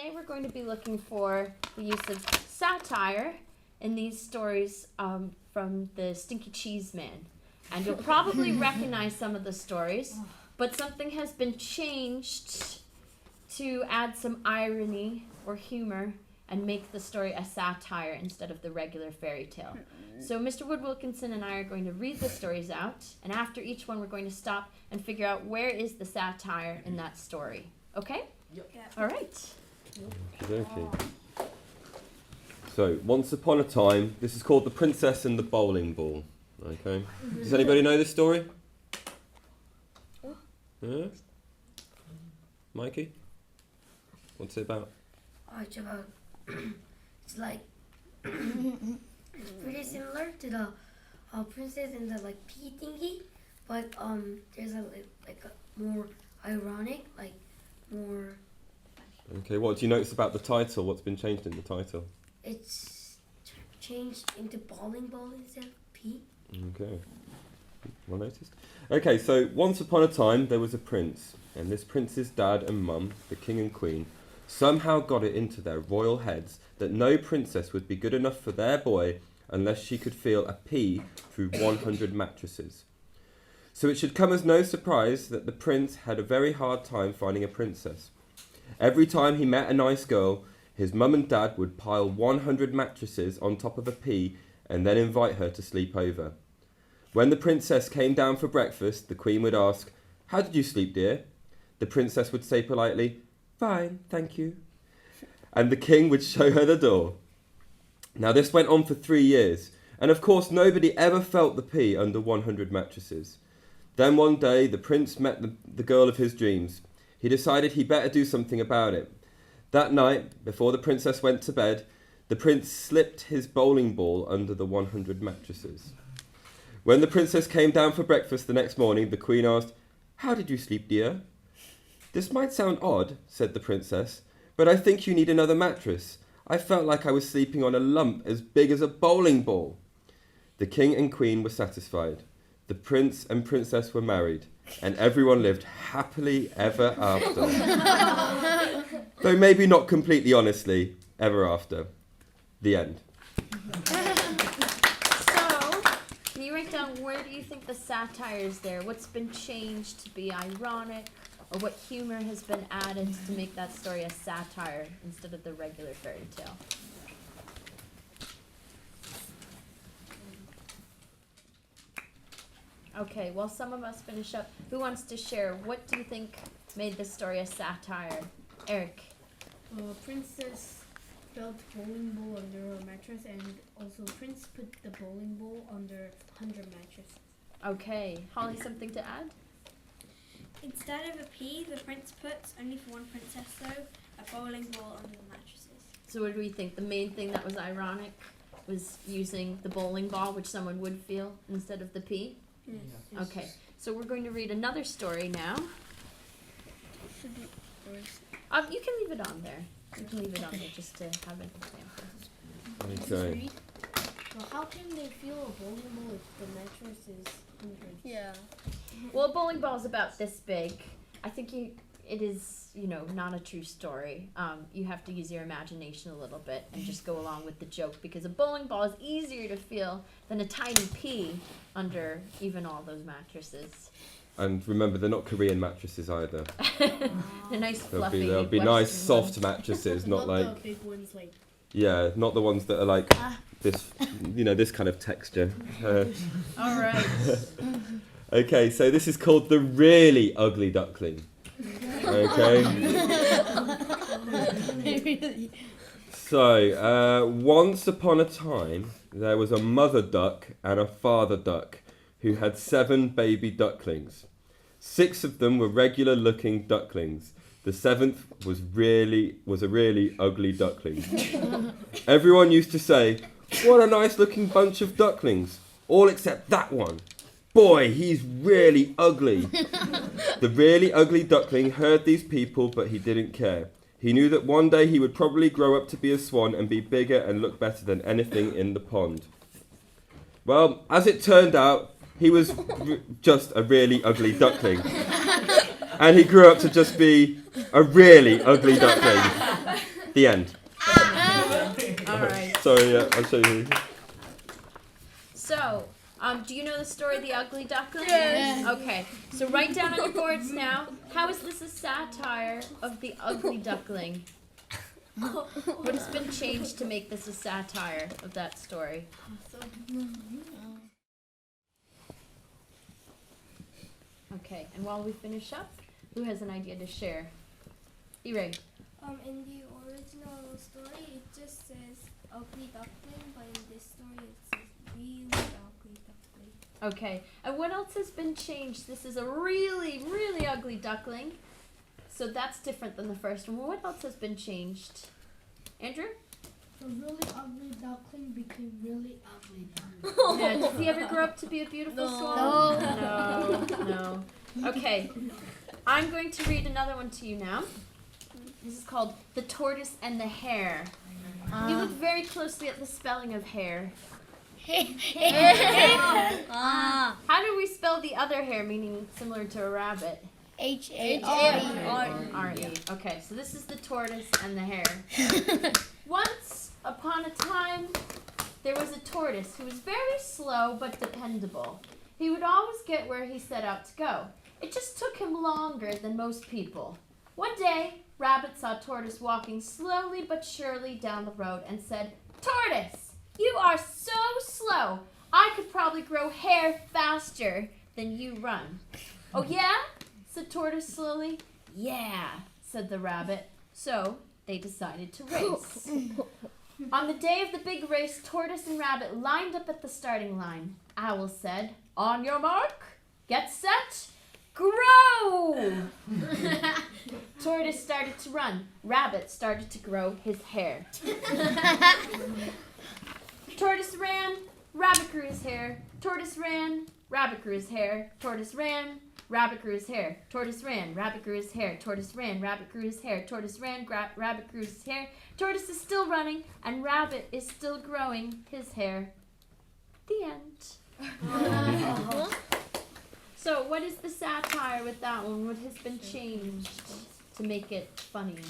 today we're going to be looking for the use of satire in these stories from the Stinky Cheeseman. And you'll probably recognize some of the stories, but something has been changed to add some irony or humor and make the story a satire instead of the regular fairy tale. So Mr. Wood Wilkinson and I are going to read the stories out, and after each one we're going to stop and figure out where is the satire in that story. Okay? Yep. All right. Okay. So, once upon a time, this is called The Princess and the Bowling Ball. Okay. Does anybody know this story? Yeah? Mikey? What's it about? Oh, it's about, it's like, it's pretty similar to the princess and the like pea thingy, but there's a more ironic, like more. Okay, what do you notice about the title? What's been changed in the title? It's changed into bowling ball instead of pea. Okay. Well noticed. Okay, so once upon a time there was a prince, and this prince's dad and mum, the king and queen, somehow got it into their royal heads that no princess would be good enough for their boy unless she could feel a pea through 100 mattresses. So it should come as no surprise that the prince had a very hard time finding a princess. Every time he met a nice girl, his mum and dad would pile 100 mattresses on top of a pea and then invite her to sleep over. When the princess came down for breakfast, the queen would ask, "How did you sleep, dear?" The princess would say politely, "Fine, thank you." And the king would show her the door. Now this went on for 3 years, and of course nobody ever felt the pea under 100 mattresses. Then one day the prince met the girl of his dreams. He decided he better do something about it. That night, before the princess went to bed, the prince slipped his bowling ball under the 100 mattresses. When the princess came down for breakfast the next morning, the queen asked, "How did you sleep, dear?" "This might sound odd," said the princess, "but I think you need another mattress. I felt like I was sleeping on a lump as big as a bowling ball." The king and queen were satisfied. The prince and princess were married, and everyone lived happily ever after. Though maybe not completely honestly, ever after. The end. So, can you write down where do you think the satire is there? What's been changed to be ironic? Or what humor has been added to make that story a satire instead of the regular fairy tale? Okay, while some of us finish up, who wants to share? What do you think made this story a satire? Eric. Princess felt bowling ball under her mattress, and also Prince put the bowling ball under 100 mattresses. Okay, Holly, something to add? Instead of a pea, the prince puts, only for one princess though, a bowling ball under the mattresses. So what do we think? The main thing that was ironic was using the bowling ball, which someone would feel, instead of the pea? Yes. Okay, so we're going to read another story now. You can leave it on there. You can leave it on there just to have an example. Okay. Well, how can they feel a bowling ball if the mattress is 100? Yeah. Well, a bowling ball is about this big. I think it is, not a true story. You have to use your imagination a little bit and just go along with the joke, because a bowling ball is easier to feel than a tiny pea under even all those mattresses. And remember, they're not Korean mattresses either. They're nice, fluffy. There'll be nice, soft mattresses, not like the big ones like. Yeah, not the ones that are like this, this kind of texture. All right. Okay, so this is called The Really Ugly Duckling. Okay. So, once upon a time, there was a mother duck and a father duck who had 7 baby ducklings. 6 of them were regular-looking ducklings. The 7th was a really ugly duckling. Everyone used to say, "What a nice-looking bunch of ducklings," all except that one. "Boy, he's really ugly." The really ugly duckling heard these people, but he didn't care. He knew that one day he would probably grow up to be a swan and be bigger and look better than anything in the pond. Well, as it turned out, he was just a really ugly duckling. And he grew up to just be a really ugly duckling. The end. All right. Sorry, I'll show you. So, do you know the story of the Ugly Duckling? Yes. Okay, so write down on your boards now. How is this a satire of the Ugly Duckling? What has been changed to make this a satire of that story? Okay, and while we finish up, who has an idea to share? Hare. In the original story, it just says ugly duckling, but in this story, it says really ugly duckling. Okay, and what else has been changed? This is a really, really ugly duckling. So that's different than the first one. What else has been changed? Andrew? The really ugly duckling became really ugly duckling. Yeah, did he ever grow up to be a beautiful swan? No. Okay, I'm going to read another one to you now. This is called The Tortoise and the Hare. You look very closely at the spelling of hare. How do we spell the other hare, meaning similar to a rabbit? H-A-R-E. Okay, so this is the tortoise and the hare. Once upon a time, there was a tortoise who was very slow but dependable. He would always get where he set out to go. It just took him longer than most people. One day, Rabbit saw Tortoise walking slowly but surely down the road and said, "Tortoise, you are so slow. I could probably grow hair faster than you run." "Oh yeah?" said Tortoise slowly. "Yeah," said the rabbit. So they decided to race. On the day of the big race, Tortoise and Rabbit lined up at the starting line. Owl said, "On your mark, get set, grow!" Tortoise started to run. Rabbit started to grow his hair. Tortoise ran, Rabbit grew his hair. Tortoise ran, Rabbit grew his hair. Tortoise ran, Rabbit grew his hair. Tortoise ran, Rabbit grew his hair. Tortoise ran, Rabbit grew his hair. Tortoise ran, Rabbit grew his hair. Tortoise is still running, and Rabbit is still growing his hair. The end. So, what is the satire with that one? What has been changed to make it funny?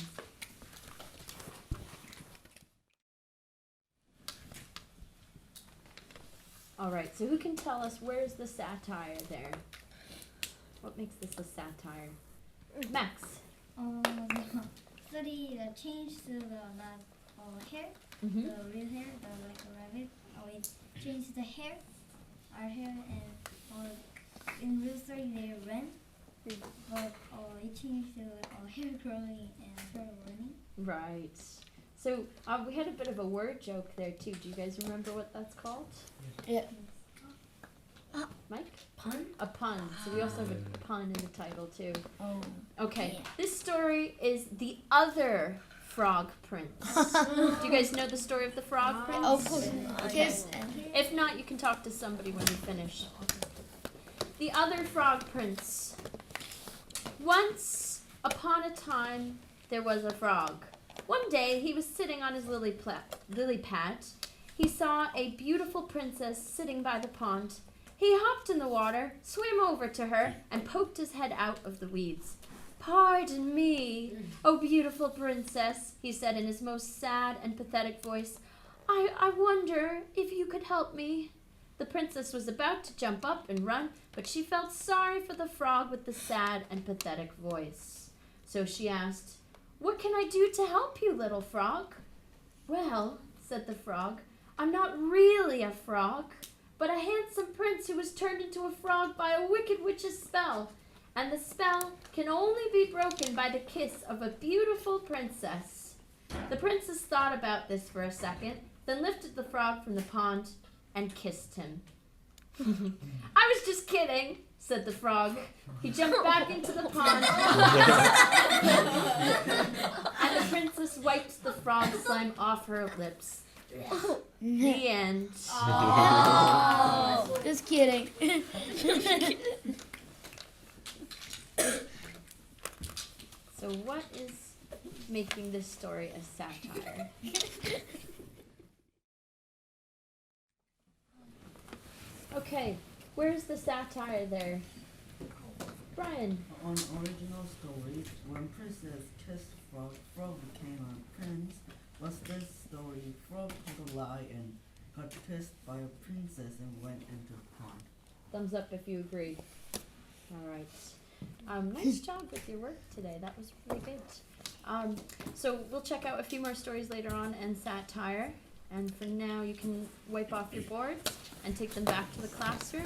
All right, so who can tell us where's the satire there? What makes this a satire? Max. Study the change to the hair, Mm-hmm. the real hair, the like a rabbit. It changed the hair, our hair, and in real story they ran, but it changed to hair growing and hair running. Right. So we had a bit of a word joke there too. Do you guys remember what that's called? Yeah. Mike? Pun? A pun. So we also have a pun in the title too. Oh. Okay. Yeah. This story is The Other Frog Prince. Do you guys know the story of the Frog Prince? Of course. Okay. Yes. If not, you can talk to somebody when you finish. The Other Frog Prince. Once upon a time, there was a frog. One day, he was sitting on his lily pad. He saw a beautiful princess sitting by the pond. He hopped in the water, swam over to her, and poked his head out of the weeds. "Pardon me, oh beautiful princess," he said in his most sad and pathetic voice. I wonder if you could help me." The princess was about to jump up and run, but she felt sorry for the frog with the sad and pathetic voice. So she asked, "What can I do to help you, little frog?" "Well," said the frog, "I'm not really a frog, but a handsome prince who was turned into a frog by a wicked witch's spell. And the spell can only be broken by the kiss of a beautiful princess." The princess thought about this for a second, then lifted the frog from the pond and kissed him. "I was just kidding," said the frog. He jumped back into the pond, and the princess wiped the frog slime off her lips. The end. Oh. Just kidding. So what is making this story a satire? Okay, where's the satire there? Brian. Cheeseman. On original story, when Princess kissed Frog, Frog became a prince. Was this story Frog told a lie and got kissed by a princess and went into the pond? Thumbs up if you agree. All right. Nice job with your work today. That was really good. So we'll check out a few more stories later on and satire. And for now, you can wipe off your boards and take them back to the classroom.